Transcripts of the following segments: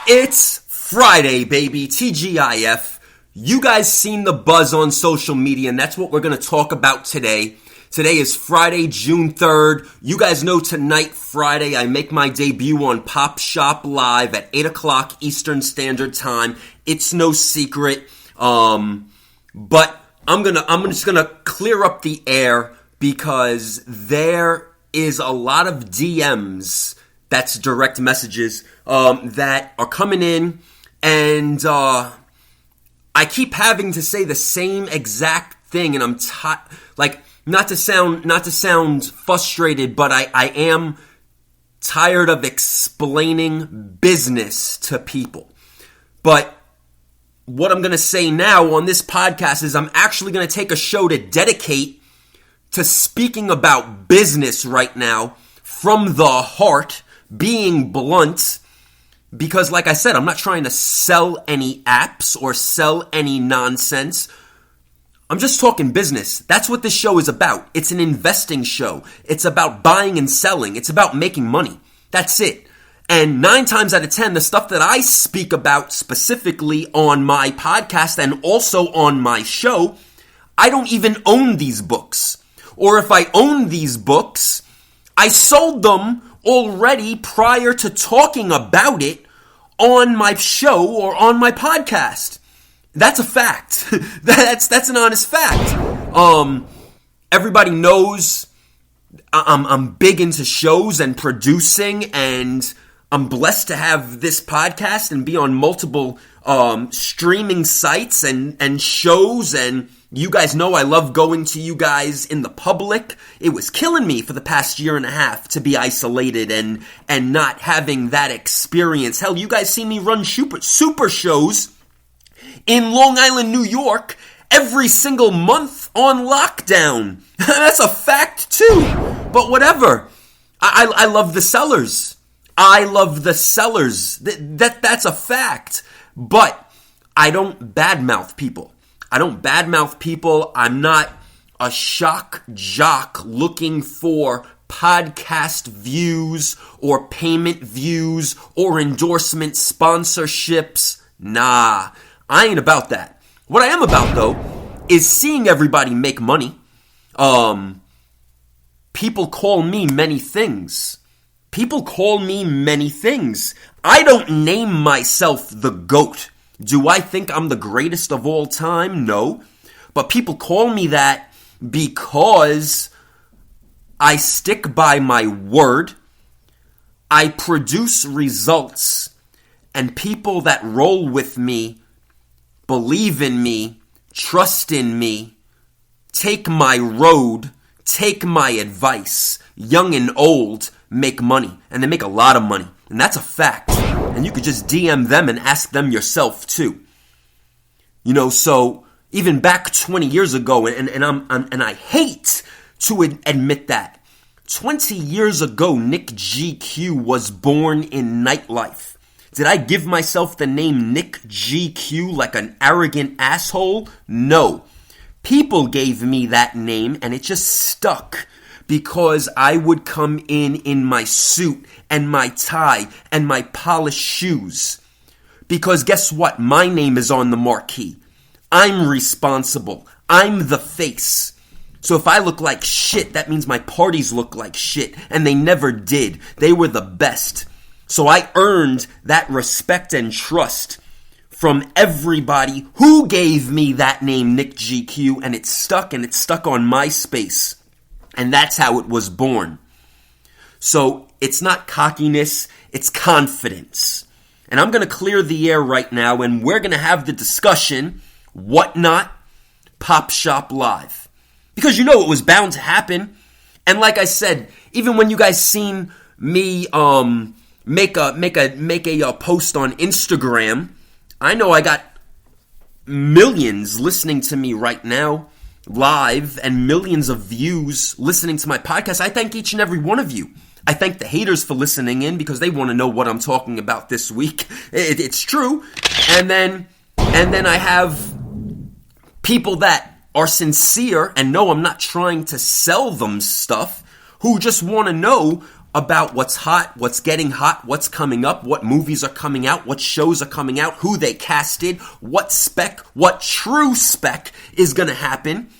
It's Friday, baby. TGIF. You guys seen the buzz on social media, and that's what we're going to talk about today. Today is Friday, June 3rd. You guys know tonight, Friday, I make my debut on Pop Shop Live at 8 o'clock Eastern Standard Time. It's no secret. But I'm just gonna clear up the air because there is a lot of DMs, that's direct messages, that are coming in, and I keep having to say the same exact thing, and I'm not to sound frustrated, but I am tired of explaining business to people. But what I'm going to say now on this podcast is I'm actually going to take a show to dedicate to speaking about business right now from the heart, being blunt, because like I said, I'm not trying to sell any apps or sell any nonsense. I'm just talking business. That's what this show is about. It's an investing show. It's about buying and selling. It's about making money. That's it. And 9 times out of 10, the stuff that I speak about specifically on my podcast and also on my show, I don't even own these books. Or if I own these books, I sold them already prior to talking about it on my show or on my podcast. That's a fact. That's an honest fact. Everybody knows I'm big into shows and producing, and I'm blessed to have this podcast and be on multiple streaming sites and shows, and you guys know I love going to you guys in the public. It was killing me for the past year and a half to be isolated and not having that experience. Hell, you guys see me run super shows in Long Island, New York, every single month on lockdown. That's a fact too. But whatever. I love the sellers. I love the sellers. That's a fact. But I don't badmouth people. I'm not a shock jock looking for podcast views or payment views or endorsement sponsorships. Nah, I ain't about that. What I am about, though, is seeing everybody make money. People call me many things. I don't name myself the GOAT. Do I think I'm the greatest of all time? No. But people call me that because I stick by my word. I produce results. And people that roll with me, believe in me, trust in me, take my road, take my advice, young and old, make money. And they make a lot of money. And that's a fact. And you could just DM them and ask them yourself too. You know, so even back 20 years ago, and I hate to admit that, 20 years ago, NICKGQ was born in nightlife. Did I give myself the name NICKGQ like an arrogant asshole? No. People gave me that name and it just stuck because I would come in my suit and my tie and my polished shoes. Because guess what? My name is on the marquee. I'm responsible. I'm the face. So if I look like shit, that means my parties look like shit. And they never did. They were the best. So I earned that respect and trust from everybody who gave me that name, NICKGQ, and it stuck on MySpace. And that's how it was born. So it's not cockiness, it's confidence. And I'm going to clear the air right now, and we're going to have the discussion, Whatnot, Pop Shop Live. Because you know it was bound to happen. And like I said, even when you guys seen me make a post on Instagram, I know I got millions listening to me right now live and millions of views listening to my podcast. I thank each and every one of you. I thank the haters for listening in because they want to know what I'm talking about this week. It's true. And then I have people that are sincere and know I'm not trying to sell them stuff, who just want to know about what's hot, what's getting hot, what's coming up, what movies are coming out, what shows are coming out, who they casted, what spec, what true spec is going to happen.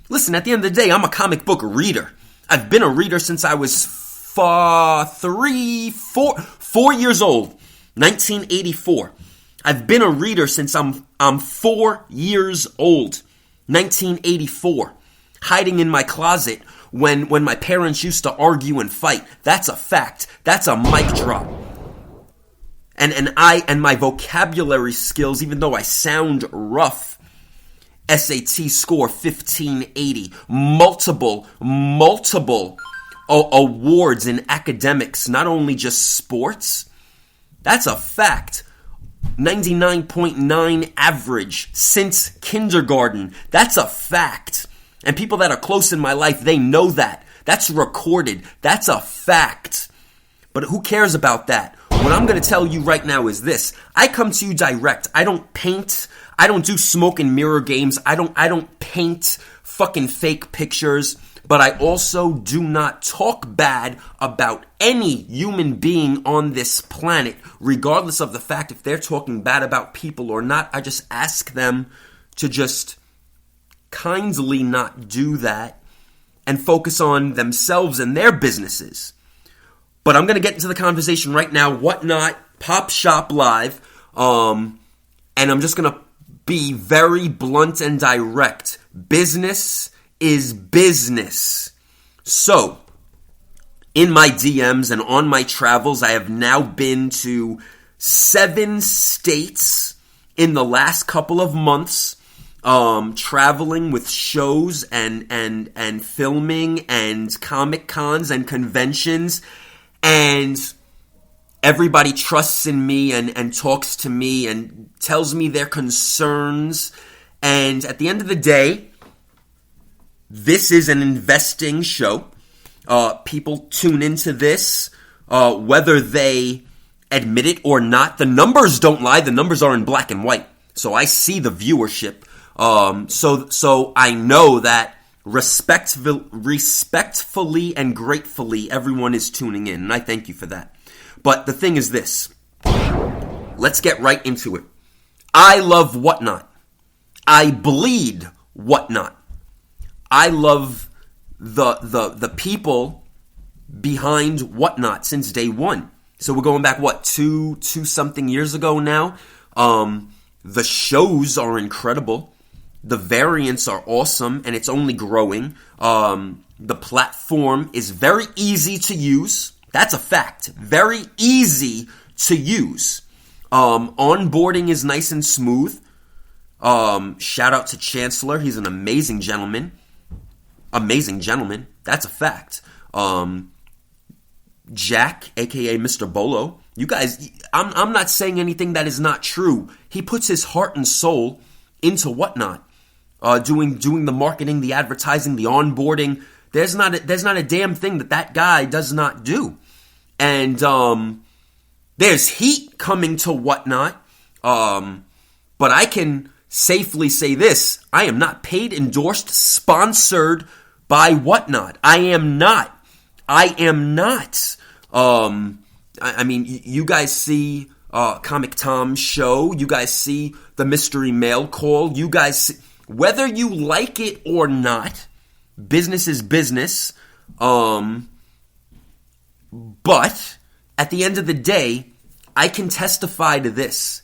Listen, at the end of the day, I'm a comic book reader. I've been a reader since I was 4 years old, 1984. I've been a reader since I'm 4 years old, 1984. Hiding in my closet when my parents used to argue and fight. That's a fact. That's a mic drop. And my vocabulary skills, even though I sound rough, SAT score 1580, multiple awards in academics, not only just sports. That's a fact. 99.9 average since kindergarten. That's a fact. And people that are close in my life, they know that. That's recorded. That's a fact. But who cares about that? What I'm going to tell you right now is this. I come to you direct. I don't paint. I don't do smoke and mirror games. I don't paint fucking fake pictures. But I also do not talk bad about any human being on this planet, regardless of the fact if they're talking bad about people or not. I just ask them to just kindly not do that and focus on themselves and their businesses. But I'm going to get into the conversation right now. Whatnot, Pop Shop Live. And I'm just going to be very blunt and direct. Business is business. So, in my DMs and on my travels, I have now been to 7 states in the last couple of months. Traveling with shows and filming and comic cons and conventions, and everybody trusts in me and talks to me and tells me their concerns. And at the end of the day, this is an investing show. People tune into this, whether they admit it or not. The numbers don't lie. The numbers are in black and white. So I see the viewership. So I know that respectfully and gratefully everyone is tuning in, and I thank you for that. But the thing is this. Let's get right into it. I love Whatnot. I bleed Whatnot. I love the people behind Whatnot since day one. So we're going back, two something years ago now. The shows are incredible. The variants are awesome, and it's only growing. The platform is very easy to use. That's a fact. Very easy to use. Onboarding is nice and smooth. Shout out to Chancellor. He's an amazing gentleman. Amazing gentleman. That's a fact. Jack, aka Mr. Bolo. You guys, I'm not saying anything that is not true. He puts his heart and soul into Whatnot. Doing the marketing, the advertising, the onboarding. There's not a damn thing that guy does not do. And there's heat coming to Whatnot. But I can safely say this: I am not paid, endorsed, sponsored by Whatnot. I am not. I mean, you guys see Comic Tom's show. You guys see the Mystery Mail Call. You guys see, whether you like it or not, business is business. But at the end of the day, I can testify to this.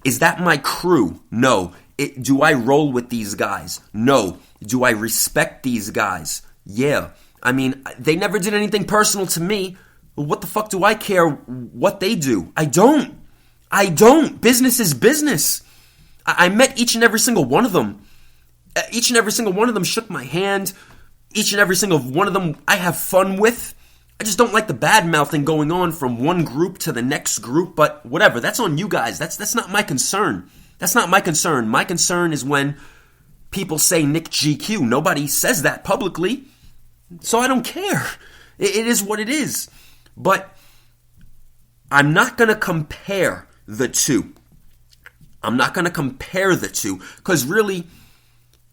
Is that my crew? No. Do I roll with these guys? No. Do I respect these guys? Yeah. I mean, they never did anything personal to me. What the fuck do I care what they do? I don't. Business is business. I met each and every single one of them. Each and every single one of them shook my hand. Each and every single one of them I have fun with. I just don't like the bad mouthing going on from one group to the next group, but whatever. That's on you guys. That's not my concern. That's not my concern. My concern is when people say NICKGQ. Nobody says that publicly, so I don't care. It is what it is. But I'm not going to compare the two. Because really,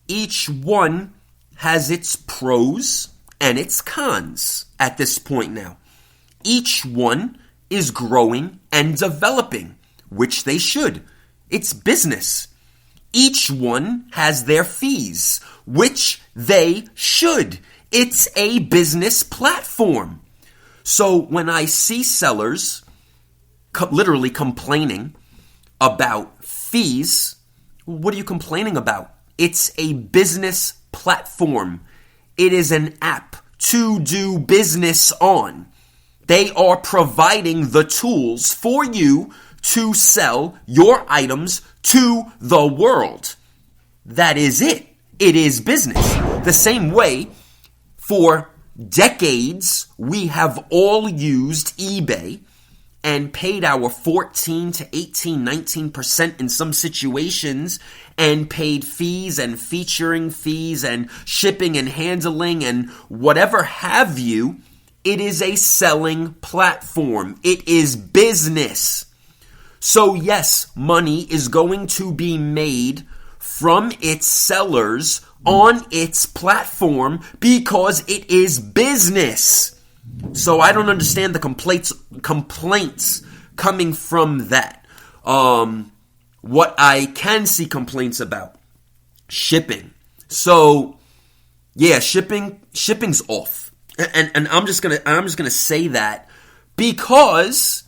each one has its pros and its cons at this point now. Each one is growing and developing, which they should. It's business. Each one has their fees, which they should. It's a business platform. So when I see sellers literally complaining about fees, what are you complaining about? It's a business platform. It is an app to do business on. They are providing the tools for you to sell your items to the world. That is it. It is business. The same way, for decades, we have all used eBay and paid our 14 to 18, 19% in some situations, and paid fees and featuring fees and shipping and handling and whatever have you. It is a selling platform. It is business. So yes, money is going to be made from its sellers on its platform because it is business. So I don't understand the complaints coming from that. What I can see complaints about, shipping. So yeah, shipping's off. And I'm just gonna say that because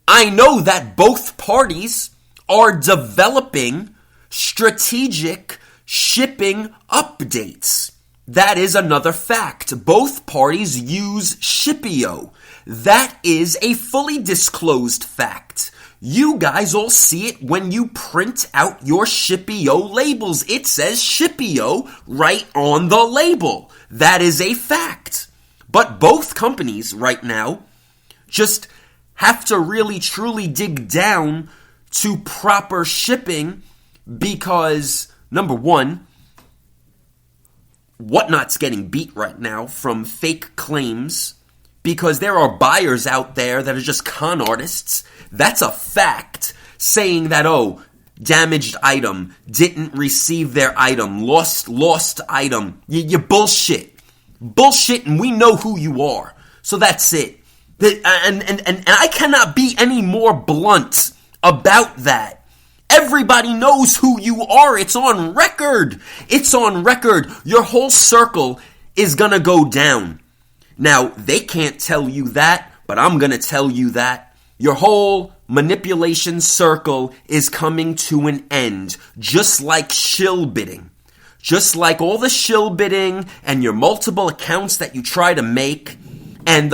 I know that both parties are developing strategic shipping updates. That is another fact. Both parties use Shippio. That is a fully disclosed fact. You guys all see it when you print out your Shippio labels. It says Shippio right on the label. That is a fact. But both companies right now just have to really truly dig down to proper shipping because, number one, Whatnot's getting beat right now from fake claims because there are buyers out there that are just con artists. That's a fact, saying that, damaged item, didn't receive their item, lost item. You bullshit. Bullshit, and we know who you are. So that's it. And I cannot be any more blunt about that. Everybody knows who you are. It's on record. It's on record. Your whole circle is gonna go down. Now, they can't tell you that, but I'm gonna tell you that. Your whole manipulation circle is coming to an end, just like shill bidding. Just like all the shill bidding and your multiple accounts that you try to make, and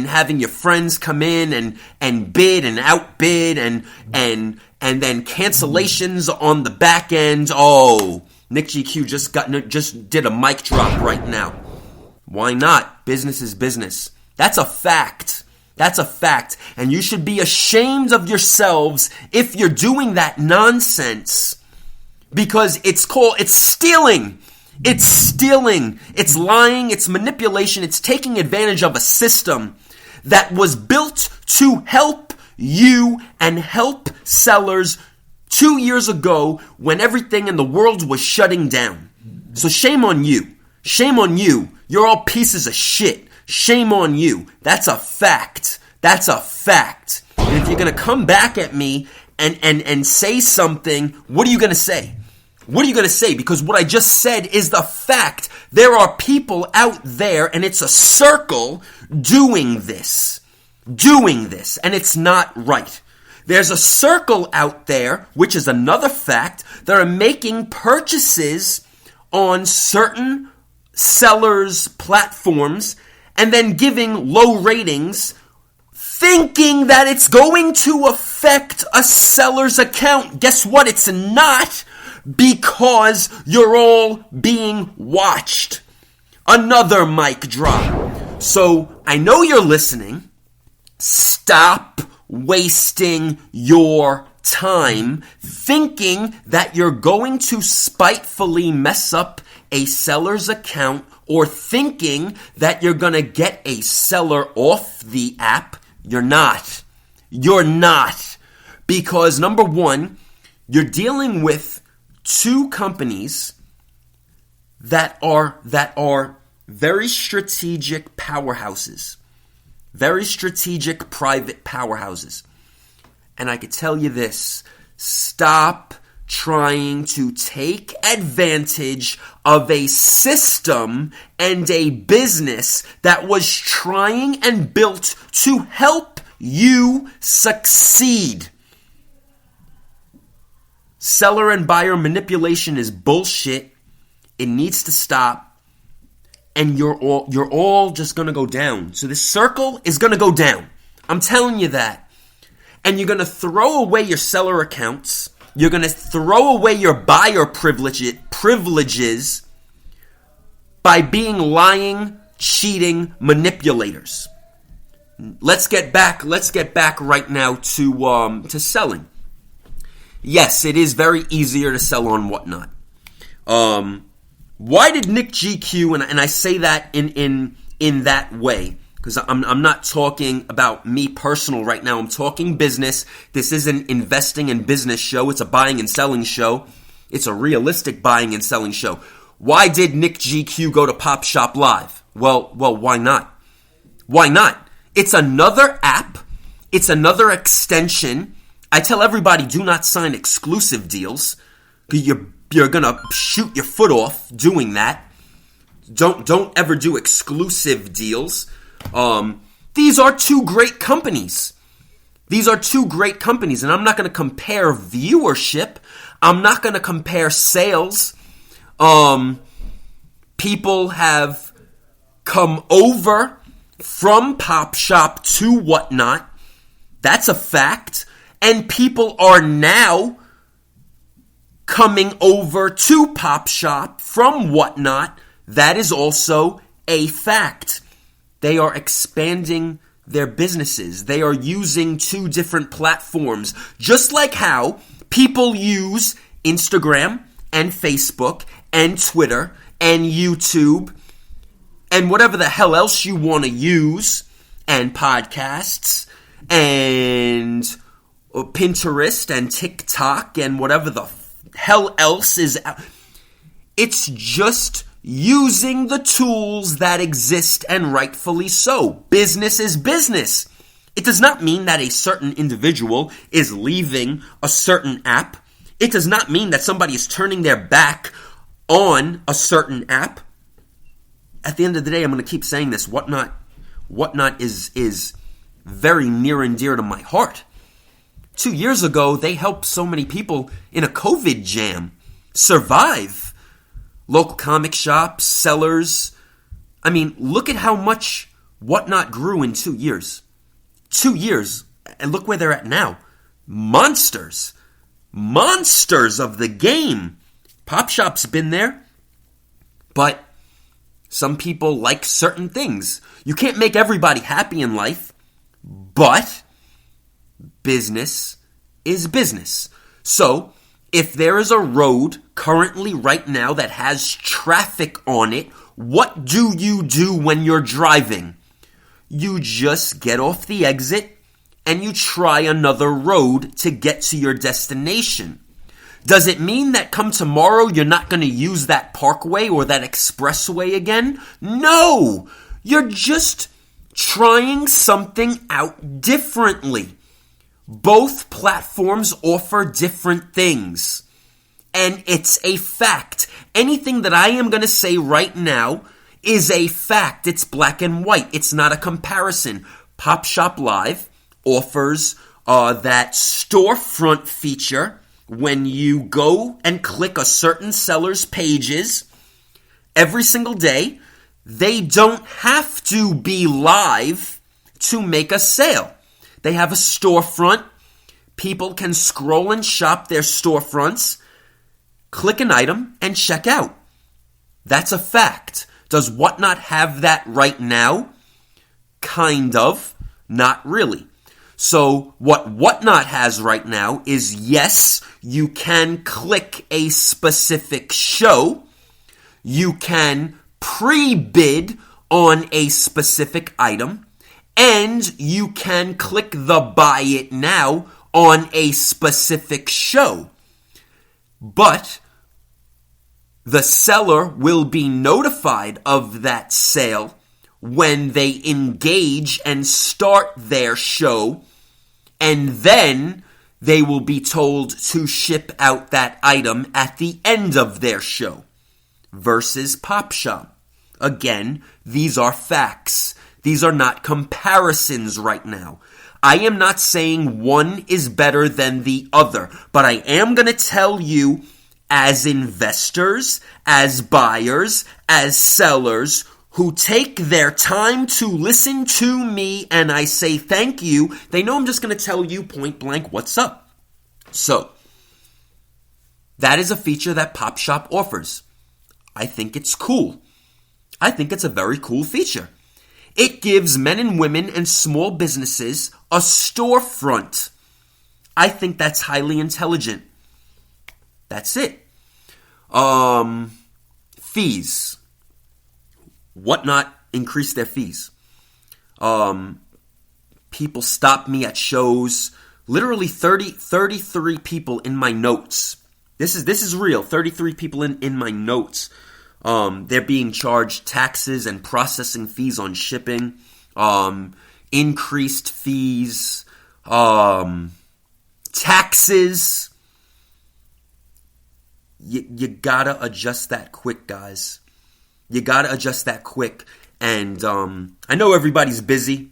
having your friends come in and bid and outbid and then cancellations on the back end. Oh, NICKGQ just did a mic drop right now. Why not? Business is business. That's a fact. That's a fact. And you should be ashamed of yourselves if you're doing that nonsense. Because it's stealing. It's stealing. It's lying. It's manipulation. It's taking advantage of a system that was built to help you and help sellers 2 years ago when everything in the world was shutting down. So shame on you. Shame on you. You're all pieces of shit. Shame on you. That's a fact. That's a fact. And if you're going to come back at me and say something, what are you going to say? What are you going to say? Because what I just said is the fact. There are people out there, and it's a circle doing this, and it's not right. There's a circle out there, which is another fact, that are making purchases on certain sellers' platforms and then giving low ratings, thinking that it's going to affect a seller's account. Guess what? It's not. Because you're all being watched. Another mic drop. So I know you're listening. Stop wasting your time thinking that you're going to spitefully mess up a seller's account or thinking that you're going to get a seller off the app. You're not. You're not. Because number one, you're dealing with two companies that are very strategic powerhouses, very strategic private powerhouses. And I could tell you this, stop trying to take advantage of a system and a business that was trying and built to help you succeed. Seller and buyer manipulation is bullshit. It needs to stop. And you're all just going to go down. So this circle is going to go down. I'm telling you that. And you're going to throw away your seller accounts. You're going to throw away your buyer privileges by being lying, cheating manipulators. Let's get back right now to selling. Yes, it is very easier to sell on Whatnot. Why did NICKGQ, and I say that in that way, because I'm not talking about me personal right now. I'm talking business. This is an investing and business show. It's a buying and selling show. It's a realistic buying and selling show. Why did NICKGQ go to Pop Shop Live? Well, why not? Why not? It's another app. It's another extension. I tell everybody, do not sign exclusive deals. You're gonna shoot your foot off doing that. Don't ever do exclusive deals. These are two great companies. And I'm not going to compare viewership. I'm not going to compare sales. People have come over from Pop Shop to Whatnot. That's a fact. And people are now coming over to Pop Shop from Whatnot. That is also a fact. They are expanding their businesses. They are using two different platforms. Just like how people use Instagram and Facebook and Twitter and YouTube and whatever the hell else you want to use, and podcasts and Pinterest and TikTok and whatever the hell else is out. It's just using the tools that exist, and rightfully so. Business is business. It does not mean that a certain individual is leaving a certain app. It does not mean that somebody is turning their back on a certain app. At the end of the day, I'm going to keep saying this. Whatnot is very near and dear to my heart. 2 years ago, they helped so many people in a COVID jam survive. Local comic shops, sellers. I mean, look at how much Whatnot grew in 2 years. 2 years. And look where they're at now. Monsters. Monsters of the game. Pop Shop's been there. But some people like certain things. You can't make everybody happy in life. But business is business. So, if there is a road currently right now that has traffic on it, what do you do when you're driving? You just get off the exit and you try another road to get to your destination. Does it mean that come tomorrow you're not going to use that parkway or that expressway again? No! You're just trying something out differently. Both platforms offer different things. And it's a fact. Anything that I am going to say right now is a fact. It's black and white. It's not a comparison. Pop Shop Live offers that storefront feature when you go and click a certain seller's pages every single day. They don't have to be live to make a sale. They have a storefront. People can scroll and shop their storefronts, click an item, and check out. That's a fact. Does Whatnot have that right now? Kind of. Not really. So what Whatnot has right now is, yes, you can click a specific show. You can pre-bid on a specific item. And you can click the buy it now on a specific show. But The seller will be notified of that sale when they engage and start their show, and then they will be told to ship out that item at the end of their show. Versus Pop Shop. Again, these are facts. These are not comparisons right now. I am not saying one is better than the other, but I am going to tell you, as investors, as buyers, as sellers, who take their time to listen to me, and I say thank you, they know I'm just going to tell you point blank what's up. So, that is a feature that Pop Shop offers. I think it's cool. I think it's a very cool feature. It gives men and women and small businesses a storefront. I think that's highly intelligent. That's it. Fees. Whatnot increase their fees. People stop me at shows. Literally 33 people in my notes. This is real. 33 people in my notes. They're being charged taxes and processing fees on shipping. Increased fees. Taxes. You gotta adjust that quick, guys. You gotta adjust that quick. And I know everybody's busy,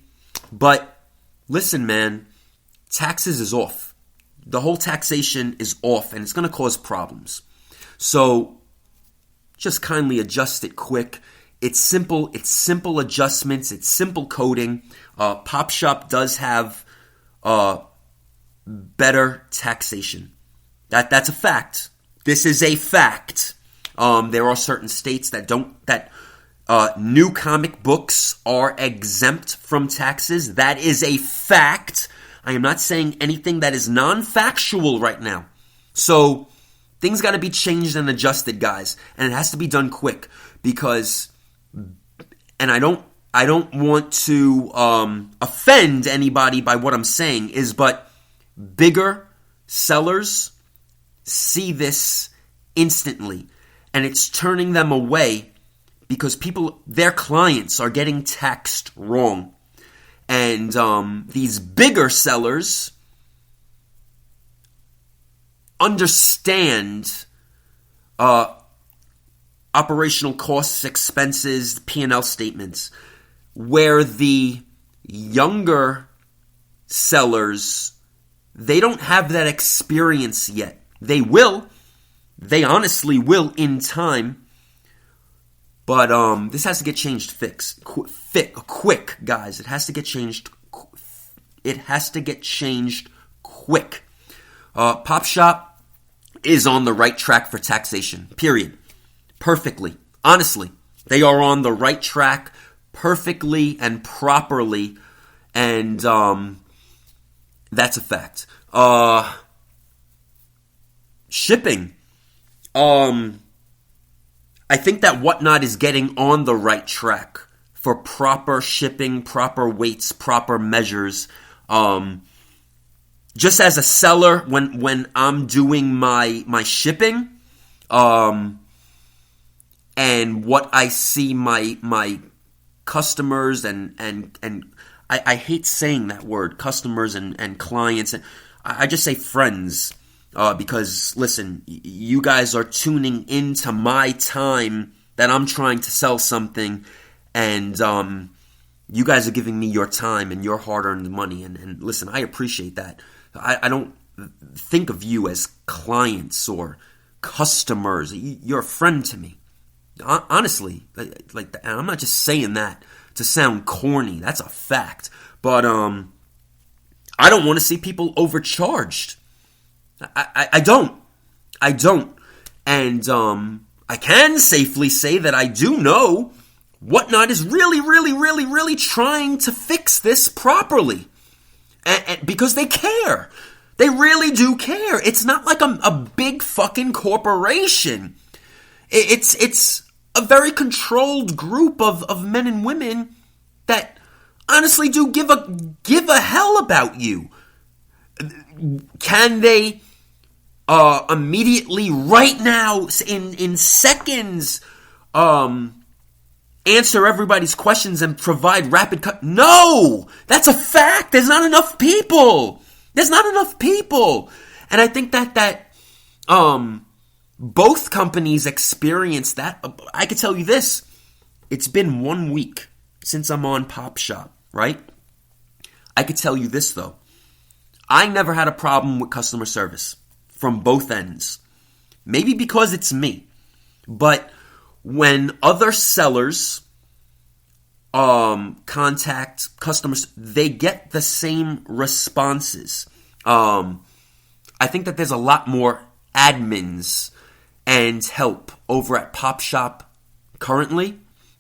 but listen, man, taxes is off. The whole taxation is off, and it's gonna cause problems. So just kindly adjust it quick. It's simple. It's simple adjustments. It's simple coding. Pop Shop does have better taxation. That's a fact. This is a fact. There are certain states that new comic books are exempt from taxes. That is a fact. I am not saying anything that is non-factual right now. So things got to be changed and adjusted, guys, and it has to be done quick because, and I don't want to offend anybody by what I'm saying, but bigger sellers see this instantly, and it's turning them away because their clients are getting taxed wrong. And these bigger sellers understand operational costs, expenses, P&L statements, where the younger sellers, they don't have that experience yet. They will. They honestly will in time. But this has to get changed quick, guys. It has to get changed. It has to get changed quick. Pop Shop is on the right track for taxation. Period. Perfectly. Honestly, they are on the right track perfectly and properly, and that's a fact. Shipping. I think that Whatnot is getting on the right track for proper shipping, proper weights, proper measures. Just as a seller, when I'm doing my shipping, and what I see my customers and I hate saying that word, customers and clients, and I just say friends. Because, listen, you guys are tuning into my time that I'm trying to sell something, and you guys are giving me your time and your hard-earned money, and listen, I appreciate that. I don't think of you as clients or customers. You're a friend to me. Honestly, like, and I'm not just saying that to sound corny. That's a fact. But I don't want to see people overcharged. I don't. And I can safely say that I do know Whatnot is really trying to fix this properly. And because they care. They really do care. It's not like a big fucking corporation. It's a very controlled group of men and women that honestly do give a hell about you. Can they immediately, right now, in seconds, answer everybody's questions and provide rapid cut. No! That's a fact! There's not enough people! And I think that both companies experienced that. I could tell you this. It's been 1 week since I'm on Pop Shop, right? I could tell you this, though. I never had a problem with customer service from both ends. Maybe because it's me. But when other sellers contact customers, they get the same responses. I think that there's a lot more admins and help over at Pop Shop currently.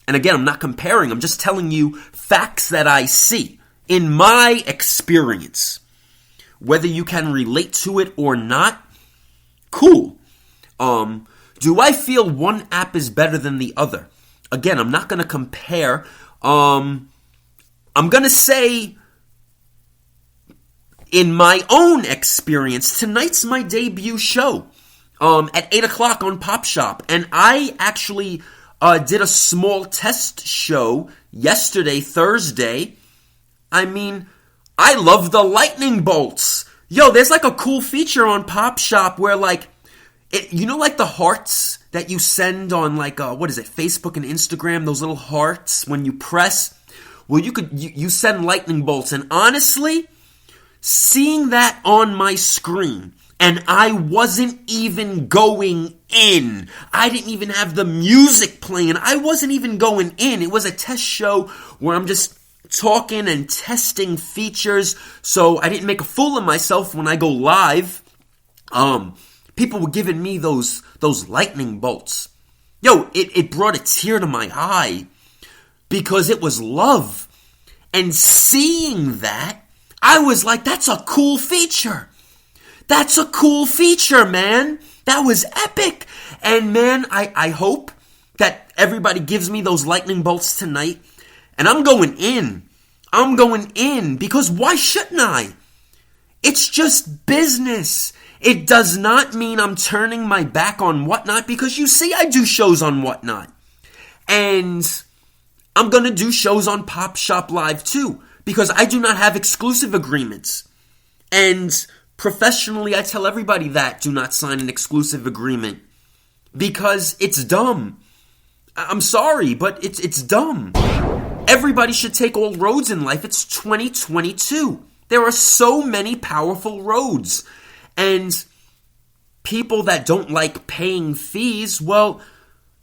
And again, I'm not comparing. I'm just telling you facts that I see in my experience. Whether you can relate to it or not, cool. Do I feel one app is better than the other? Again, I'm not going to compare. I'm going to say, in my own experience, tonight's my debut show at 8 o'clock on Pop Shop. And I actually did a small test show yesterday, Thursday. I mean, I love the lightning bolts. Yo, there's like a cool feature on Pop Shop where like, like the hearts that you send on like, Facebook and Instagram, those little hearts when you press? Well, you send lightning bolts. And honestly, seeing that on my screen, and I wasn't even going in. I didn't even have the music playing. I wasn't even going in. It was a test show where I'm just talking and testing features, so I didn't make a fool of myself when I go live. People were giving me those lightning bolts. Yo, it brought a tear to my eye because it was love. And seeing that, I was like, that's a cool feature. That's a cool feature, man. That was epic. And man, I hope that everybody gives me those lightning bolts tonight. And I'm going in. I'm going in because why shouldn't I? It's just business. It does not mean I'm turning my back on Whatnot because you see I do shows on Whatnot. And I'm going to do shows on Pop Shop Live too because I do not have exclusive agreements. And professionally, I tell everybody that do not sign an exclusive agreement because it's dumb. I'm sorry, but it's dumb. Everybody should take all roads in life. It's 2022. There are so many powerful roads. And people that don't like paying fees, well,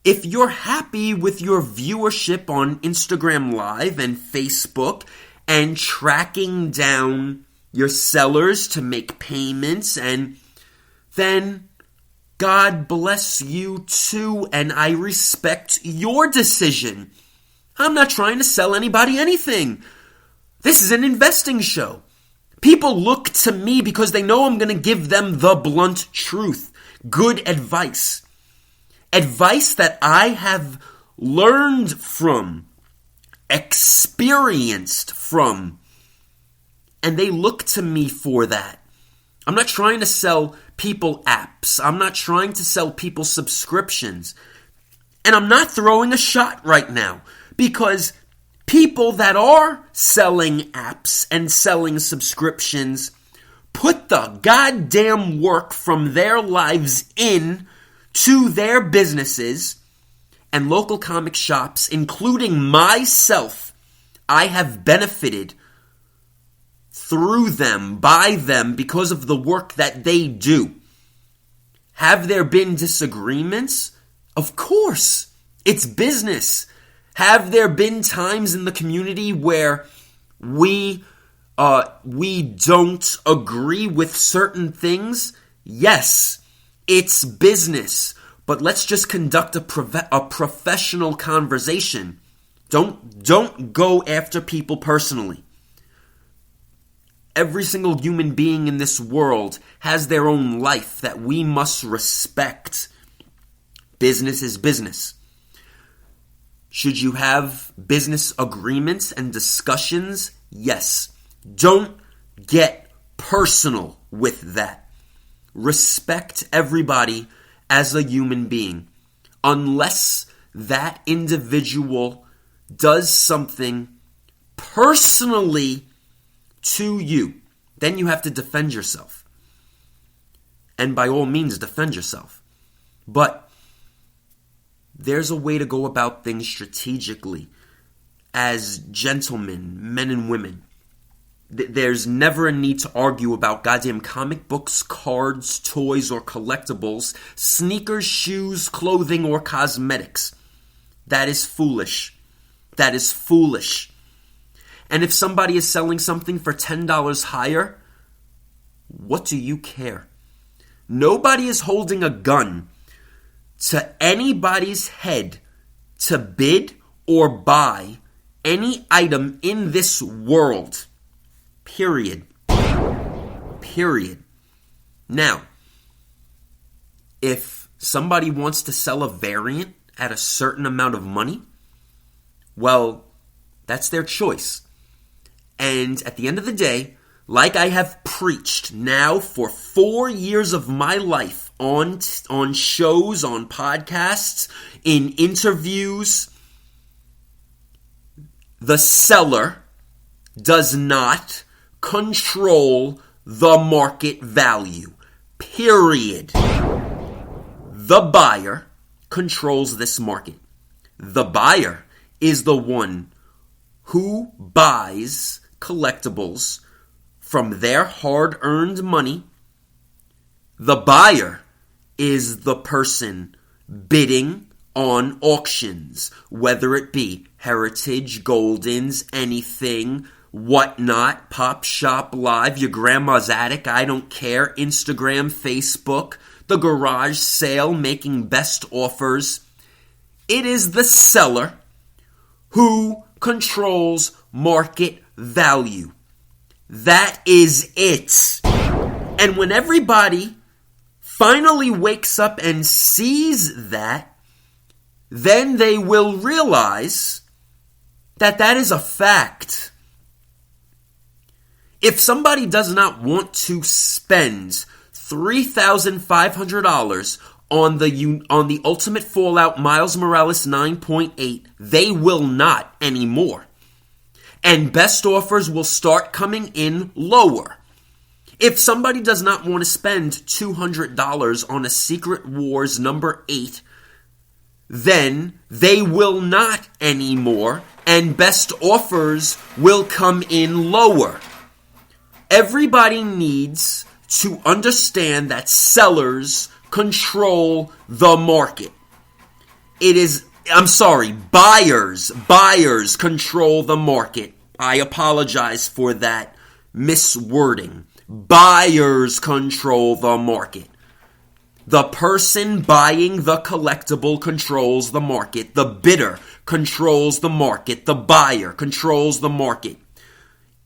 if you're happy with your viewership on Instagram Live and Facebook and tracking down your sellers to make payments, and then God bless you too, and I respect your decision. I'm not trying to sell anybody anything. This is an investing show. People look to me because they know I'm going to give them the blunt truth. Good advice. Advice that I have learned from, experienced from, and they look to me for that. I'm not trying to sell people apps. I'm not trying to sell people subscriptions. And I'm not throwing a shot right now because people that are selling apps and selling subscriptions put the goddamn work from their lives in to their businesses, and local comic shops, including myself, I have benefited through them, by them, because of the work that they do. Have there been disagreements? Of course. It's business. Have there been times in the community where we don't agree with certain things? Yes, it's business. But let's just conduct a professional conversation. Don't go after people personally. Every single human being in this world has their own life that we must respect. Business is business. Should you have business agreements and discussions? Yes. Don't get personal with that. respect everybody as a human being unless that individual does something personally to you. Then you have to defend yourself. And by all means, defend yourself. But there's a way to go about things strategically as gentlemen, men and women. There's never a need to argue about goddamn comic books, cards, toys, or collectibles, sneakers, shoes, clothing, or cosmetics. That is foolish. That is foolish. And if somebody is selling something for $10 higher, what do you care? Nobody is holding a gun to anybody's head to bid or buy any item in this world. Period. Period. Now, if somebody wants to sell a variant at a certain amount of money, well, that's their choice. And at the end of the day, like I have preached now for 4 years of my life on shows, on podcasts, in interviews, the seller does not control the market value. Period. The buyer controls this market. The buyer is the one who buys collectibles from their hard-earned money. The buyer is the person bidding on auctions, whether it be Heritage, Goldens, anything, whatnot, Pop Shop Live, your grandma's attic, I don't care, Instagram, Facebook, the garage sale, making best offers. It is the seller who controls market value. That is it. And when everybody finally wakes up and sees that, then they will realize that that is a fact. If somebody does not want to spend $3,500 on the Ultimate Fallout Miles Morales 9.8, they will not anymore. And best offers will start coming in lower. If somebody does not want to spend $200 on a Secret Wars number 8, then they will not anymore, and best offers will come in lower. Everybody needs to understand that sellers control the market. Buyers control the market. I apologize for that miswording. Buyers control the market. The person buying the collectible controls the market. The bidder controls the market. The buyer controls the market.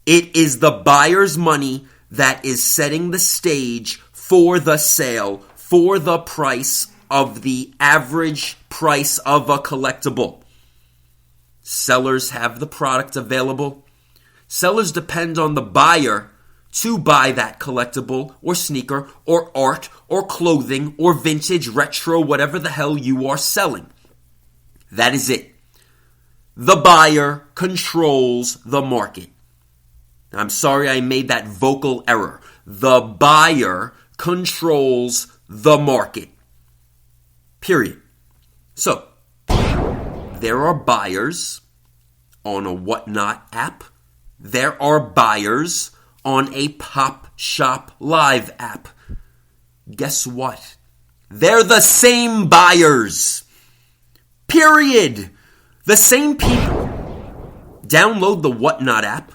It is the buyer's money that is setting the stage for the sale, for the price of the average price of a collectible. Sellers have the product available. Sellers depend on the buyer to buy that collectible or sneaker or art or clothing or vintage, retro, whatever the hell you are selling. That is it. The buyer controls the market. I'm sorry I made that vocal error. The buyer controls the market. Period. So, there are buyers on a Whatnot app. There are buyers on a Pop Shop Live app. Guess what? They're the same buyers. Period. The same people. Download the Whatnot app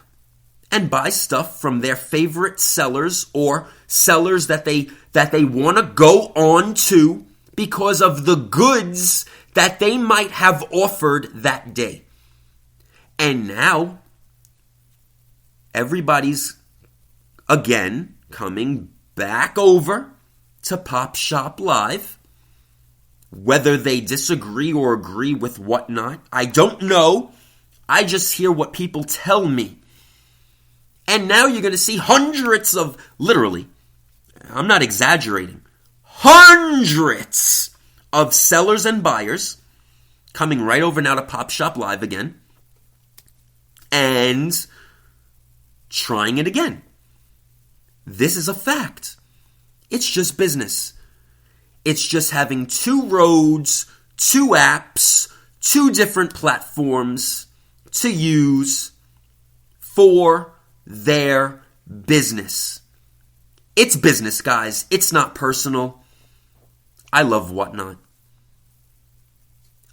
and buy stuff from their favorite sellers or sellers that they want to go on to because of the goods that they might have offered that day. And now, everybody's, again, coming back over to Pop Shop Live. Whether they disagree or agree with Whatnot, I don't know. I just hear what people tell me. And now you're going to see hundreds of, literally, I'm not exaggerating, hundreds of sellers and buyers coming right over now to Pop Shop Live again and trying it again. This is a fact. It's just business. It's just having two roads, two apps, two different platforms to use for their business. It's business, guys. It's not personal. I love Whatnot.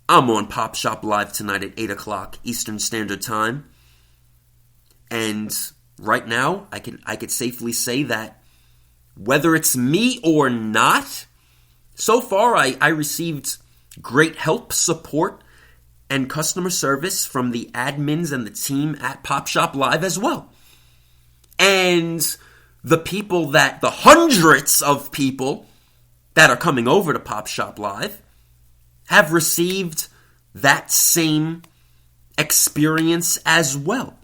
I'm on Pop Shop Live tonight at 8 o'clock Eastern Standard Time. And right now, I could safely say that whether it's me or not, so far I received great help, support, and customer service from the admins and the team at Pop Shop Live as well. And the hundreds of people that are coming over to Pop Shop Live have received that same experience as well.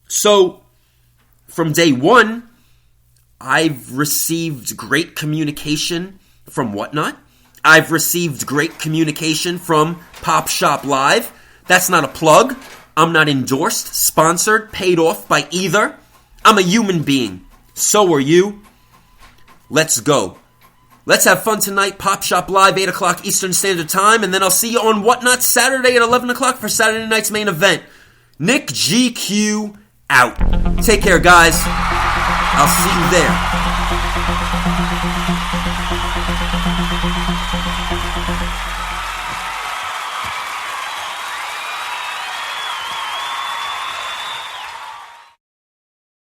So, from day one, I've received great communication from Whatnot. I've received great communication from Pop Shop Live. That's not a plug. I'm not endorsed, sponsored, paid off by either. I'm a human being. So are you. Let's go. Let's have fun tonight. Pop Shop Live, 8 o'clock Eastern Standard Time. And then I'll see you on Whatnot Saturday at 11 o'clock for Saturday night's main event. NICKGQ out. Take care, guys. I'll see you there.